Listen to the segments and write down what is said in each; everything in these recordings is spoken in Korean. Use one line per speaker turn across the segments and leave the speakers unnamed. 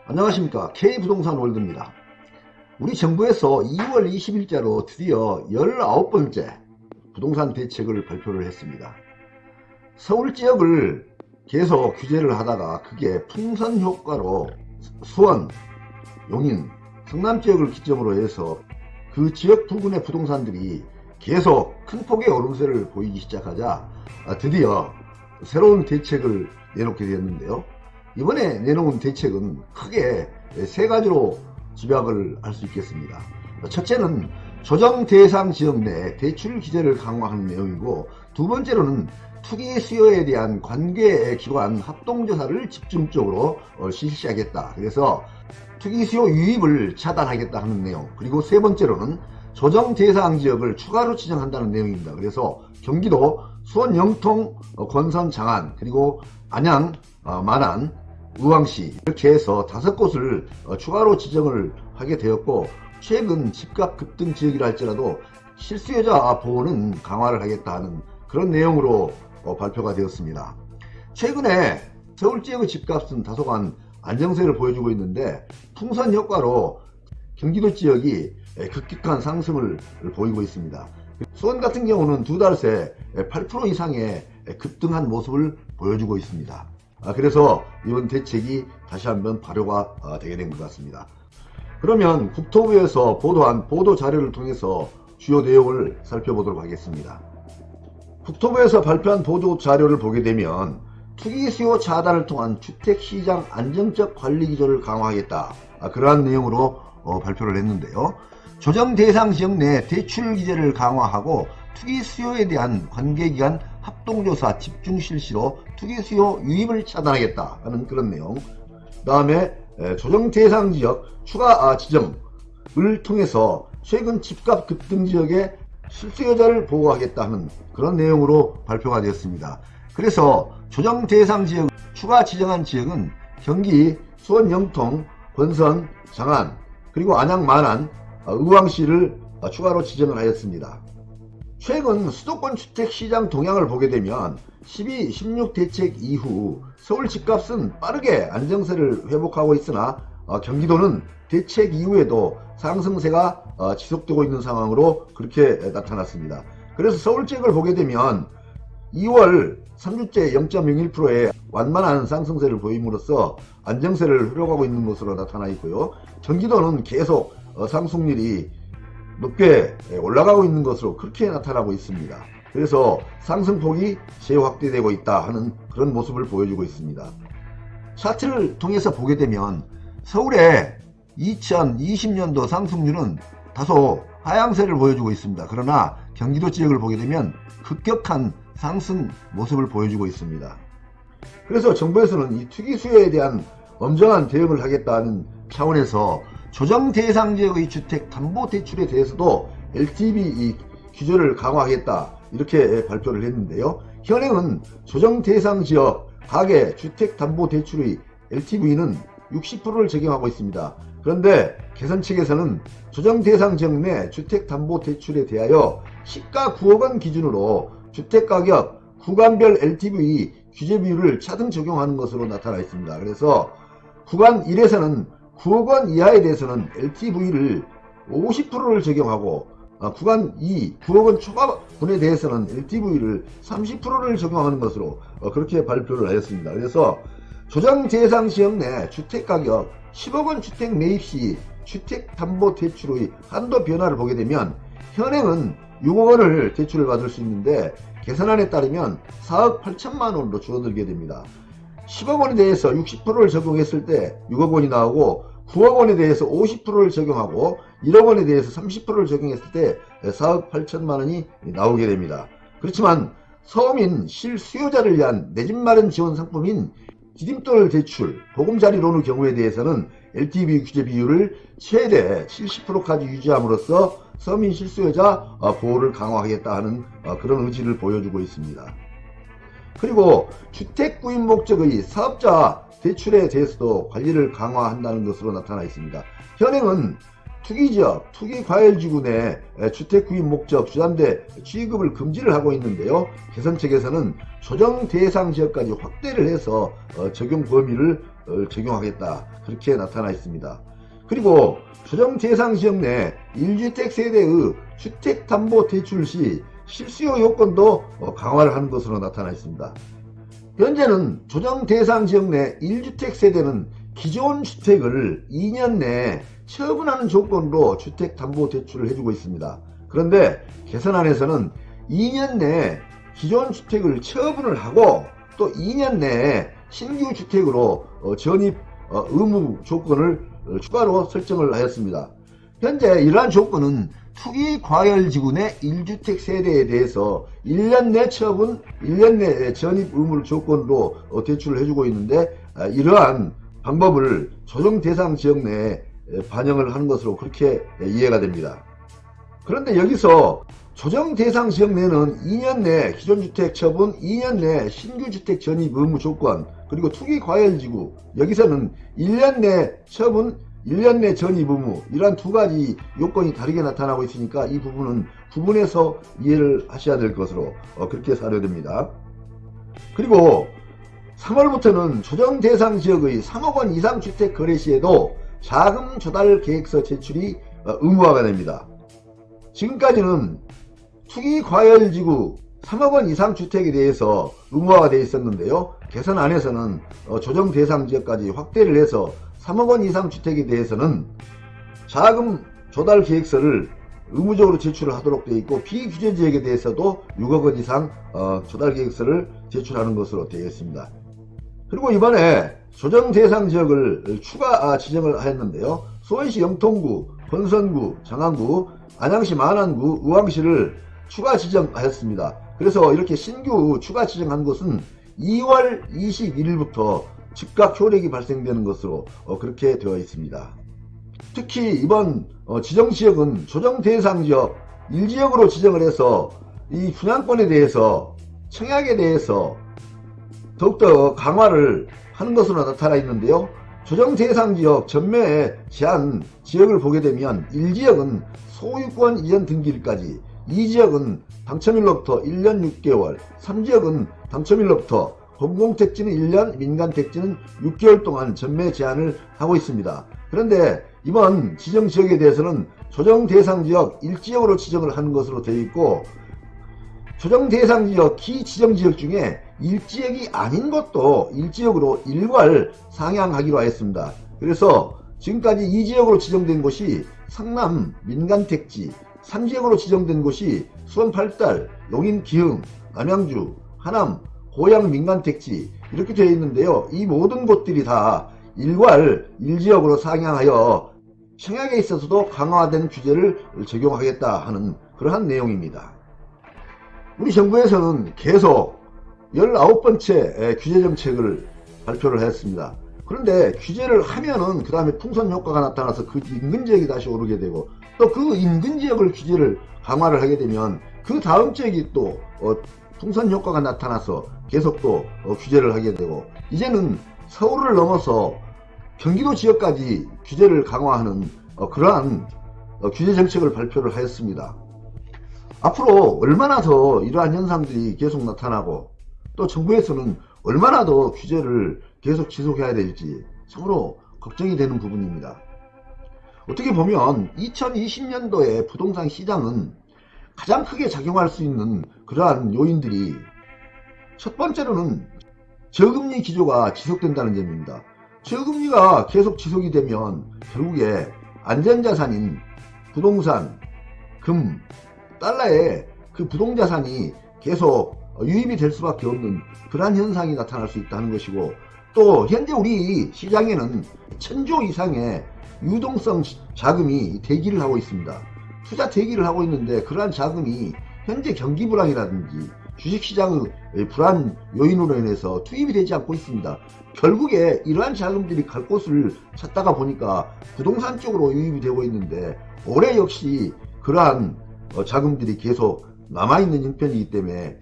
안녕하십니까. K부동산월드입니다. 우리 정부에서 2월 20일자로 드디어 19번째 부동산 대책을 발표를 했습니다. 서울 지역을 계속 규제를 하다가 그게 풍선 효과로 수원, 용인, 성남 지역을 기점으로 해서 그 지역 부근의 부동산들이 계속 큰 폭의 오름세를 보이기 시작하자 드디어 새로운 대책을 내놓게 되었는데요. 이번에 내놓은 대책은 크게 세 가지로 집약을 할 수 있겠습니다. 첫째는 조정 대상 지역 내 대출 규제를 강화하는 내용이고, 두 번째로는 투기 수요에 대한 관계기관 합동조사를 집중적으로 실시하겠다. 그래서 투기 수요 유입을 차단하겠다 하는 내용. 그리고 세 번째로는 조정 대상 지역을 추가로 지정한다는 내용입니다. 그래서 경기도 수원, 영통, 권선, 장안, 그리고 안양, 만안, 의왕시 이렇게 해서 5곳을 추가로 지정을 하게 되었고, 최근 집값 급등 지역이라 할지라도 실수요자 보호는 강화를 하겠다 하는 그런 내용으로 발표가 되었습니다. 최근에 서울 지역의 집값은 다소간 안정세를 보여주고 있는데, 풍선 효과로 경기도 지역이 급격한 상승을 보이고 있습니다. 수원 같은 경우는 두 달 새 8% 이상의 급등한 모습을 보여주고 있습니다. 그래서 이번 대책이 다시 한번 발효가 되게 된 것 같습니다. 그러면 국토부에서 보도한 보도 자료를 통해서 주요 내용을 살펴보도록 하겠습니다. 국토부에서 발표한 보도 자료를 보게 되면 투기 수요 차단을 통한 주택시장 안정적 관리 기조를 강화하겠다, 그러한 내용으로 발표를 했는데요. 조정 대상 지역 내 대출 규제를 강화하고 투기 수요에 대한 관계기관 합동조사 집중 실시로 투기 수요 유입을 차단하겠다 하는 그런 내용. 그 다음에 조정 대상 지역 추가 지정을 통해서 최근 집값 급등 지역의 실수요자를 보호하겠다 하는 그런 내용으로 발표가 되었습니다. 그래서 조정 대상 지역 추가 지정한 지역은 경기 수원, 영통, 권선, 장안, 그리고 안양, 만안, 의왕시를 추가로 지정을 하였습니다. 최근 수도권 주택시장 동향을 보게 되면 12, 16 대책 이후 서울 집값은 빠르게 안정세를 회복하고 있으나 경기도는 대책 이후에도 상승세가 지속되고 있는 상황으로 그렇게 나타났습니다. 그래서 서울 지역을 보게 되면 2월 3주째 0.01%의 완만한 상승세를 보임으로써 안정세를 흐려가고 있는 것으로 나타나 있고요. 경기도는 계속 상승률이 높게 올라가고 있는 것으로 그렇게 나타나고 있습니다. 그래서 상승폭이 재확대되고 있다 하는 그런 모습을 보여주고 있습니다. 차트를 통해서 보게 되면 서울의 2020년도 상승률은 다소 하향세를 보여주고 있습니다. 그러나 경기도 지역을 보게 되면 급격한 상승 모습을 보여주고 있습니다. 그래서 정부에서는 이 투기 수요에 대한 엄정한 대응을 하겠다는 차원에서 조정 대상 지역의 주택 담보 대출에 대해서도 LTV 규제를 강화하겠다 이렇게 발표를 했는데요. 현행은 조정 대상 지역 가계 주택 담보 대출의 LTV는 60%를 적용하고 있습니다. 그런데 개선 측에서는 조정 대상 지역 내 주택 담보 대출에 대하여 시가 9억 원 기준으로 주택 가격 구간별 LTV 규제 비율을 차등 적용하는 것으로 나타나 있습니다. 그래서 구간 1에서는 9억 원 이하에 대해서는 LTV를 50%를 적용하고, 구간 2, 9억 원 초과분에 대해서는 LTV를 30%를 적용하는 것으로 그렇게 발표를 하였습니다. 그래서 조정 대상 지역 내 주택가격 10억 원 주택 매입 시 주택담보대출의 한도 변화를 보게 되면 현행은 6억 원을 대출을 받을 수 있는데 개선안에 따르면 4억 8천만 원으로 줄어들게 됩니다. 10억 원에 대해서 60%를 적용했을 때 6억 원이 나오고, 9억 원에 대해서 50%를 적용하고 1억 원에 대해서 30%를 적용했을 때 4억 8천만 원이 나오게 됩니다. 그렇지만 서민 실수요자를 위한 내 집 마련 지원 상품인 디딤돌 대출, 보금자리론의 경우에 대해서는 LTV 규제 비율을 최대 70%까지 유지함으로써 서민 실수요자 보호를 강화하겠다 하는 그런 의지를 보여주고 있습니다. 그리고 주택 구입 목적의 사업자 대출에 대해서도 관리를 강화한다는 것으로 나타나 있습니다. 현행은 투기지역, 투기과열지구 내 주택구입 목적 주담대 취급을 금지를 하고 있는데요. 개선책에서는 조정대상지역까지 확대를 해서 적용 범위를 적용하겠다, 그렇게 나타나 있습니다. 그리고 조정대상지역 내 1주택 세대의 주택담보대출 시 실수요 요건도 강화를 하는 것으로 나타나 있습니다. 현재는 조정대상지역 내 1주택 세대는 기존 주택을 2년 내에 처분하는 조건으로 주택담보대출을 해주고 있습니다. 그런데 개선안에서는 2년 내에 기존 주택을 처분을 하고 또 2년 내에 신규 주택으로 전입 의무 조건을 추가로 설정을 하였습니다. 현재 이러한 조건은 투기과열지구 내 1주택 세대에 대해서 1년 내 처분, 1년 내 전입 의무를 조건으로 대출을 해주고 있는데, 이러한 방법을 조정대상 지역 내에 반영을 하는 것으로 그렇게 이해가 됩니다. 그런데 여기서 조정대상 지역 내는 2년 내 기존주택 처분, 2년 내 신규주택 전입 의무 조건, 그리고 투기과열지구, 여기서는 1년 내 처분, 1년 내 전입 의무, 이러한 두 가지 요건이 다르게 나타나고 있으니까 이 부분은 구분해서 이해를 하셔야 될 것으로 그렇게 사료됩니다. 그리고 3월부터는 조정대상 지역의 3억 원 이상 주택 거래 시에도 자금 조달 계획서 제출이 의무화가 됩니다. 지금까지는 투기과열지구 3억 원 이상 주택에 대해서 의무화가 되어 있었는데요. 개선안에서는 조정대상 지역까지 확대를 해서 3억 원 이상 주택에 대해서는 자금 조달 계획서를 의무적으로 제출을 하도록 되어 있고, 비규제 지역에 대해서도 6억 원 이상 조달 계획서를 제출하는 것으로 되어 있습니다. 그리고 이번에 조정대상 지역을 추가 지정을 하였는데요. 수원시 영통구, 권선구, 장안구, 안양시 만안구, 의왕시를 추가 지정하였습니다. 그래서 이렇게 신규 추가 지정한 곳은 2월 21일부터 즉각 효력이 발생되는 것으로 그렇게 되어 있습니다. 특히 이번 지정지역은 조정대상지역 1지역으로 지정을 해서 이 분양권에 대해서, 청약에 대해서 더욱더 강화를 하는 것으로 나타나 있는데요. 조정대상지역 전매 제한 지역을 보게 되면 1지역은 소유권 이전 등기일까지, 2지역은 당첨일로부터 1년 6개월, 3지역은 당첨일로부터 공공택지는 1년, 민간택지는 6개월 동안 전매 제한을 하고 있습니다. 그런데 이번 지정지역에 대해서는 조정대상지역 1지역으로 지정을 하는 것으로 되어 있고, 조정대상지역 기지정지역 중에 1지역이 아닌 것도 1지역으로 일괄 상향하기로 하였습니다. 그래서 지금까지 2지역으로 지정된 곳이 성남 민간택지, 3지역으로 지정된 곳이 수원 8달, 용인 기흥, 남양주, 하남, 고양 민간택지, 이렇게 되어 있는데요. 이 모든 곳들이 다 일괄 1지역으로 상향하여 청약에 있어서도 강화된 규제를 적용하겠다 하는 그러한 내용입니다. 우리 정부에서는 계속 19번째 규제정책을 발표를 했습니다. 그런데 규제를 하면은 그 다음에 풍선 효과가 나타나서 그 인근지역이 다시 오르게 되고, 또 그 인근지역을 규제를 강화를 하게 되면 그 다음 지역이 또 풍선 효과가 나타나서 계속 또 규제를 하게 되고, 이제는 서울을 넘어서 경기도 지역까지 규제를 강화하는 그러한 규제 정책을 발표를 하였습니다. 앞으로 얼마나 더 이러한 현상들이 계속 나타나고, 또 정부에서는 얼마나 더 규제를 계속 지속해야 될지 참으로 걱정이 되는 부분입니다. 어떻게 보면 2020년도에 부동산 시장은 가장 크게 작용할 수 있는 그러한 요인들이, 첫 번째로는 저금리 기조가 지속된다는 점입니다. 저금리가 계속 지속이 되면 결국에 안전자산인 부동산, 금, 달러에 그 부동자산이 계속 유입이 될 수밖에 없는 그러한 현상이 나타날 수 있다는 것이고, 또 현재 우리 시장에는 1000조 이상의 유동성 자금이 대기를 하고 있습니다. 투자 대기를 하고 있는데, 그러한 자금이 현재 경기 불황이라든지 주식시장의 불안 요인으로 인해서 투입이 되지 않고 있습니다. 결국에 이러한 자금들이 갈 곳을 찾다가 보니까 부동산 쪽으로 유입이 되고 있는데, 올해 역시 그러한 자금들이 계속 남아있는 형편이기 때문에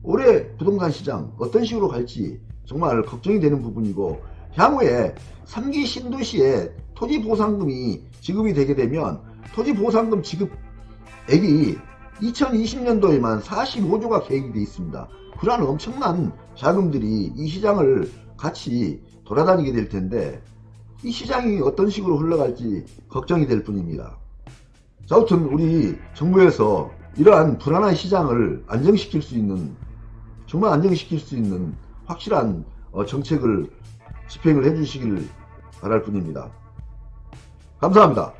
올해 부동산 시장 어떤 식으로 갈지 정말 걱정이 되는 부분이고, 향후에 3기 신도시에 토지보상금이 지급이 되게 되면 토지보상금 지급액이 2020년도에만 45조가 계획이 되어 있습니다. 그러한 엄청난 자금들이 이 시장을 같이 돌아다니게 될 텐데 이 시장이 어떤 식으로 흘러갈지 걱정이 될 뿐입니다. 자, 아무튼 우리 정부에서 이러한 불안한 시장을 안정시킬 수 있는, 정말 안정시킬 수 있는 확실한 정책을 집행을 해주시길 바랄 뿐입니다. 감사합니다.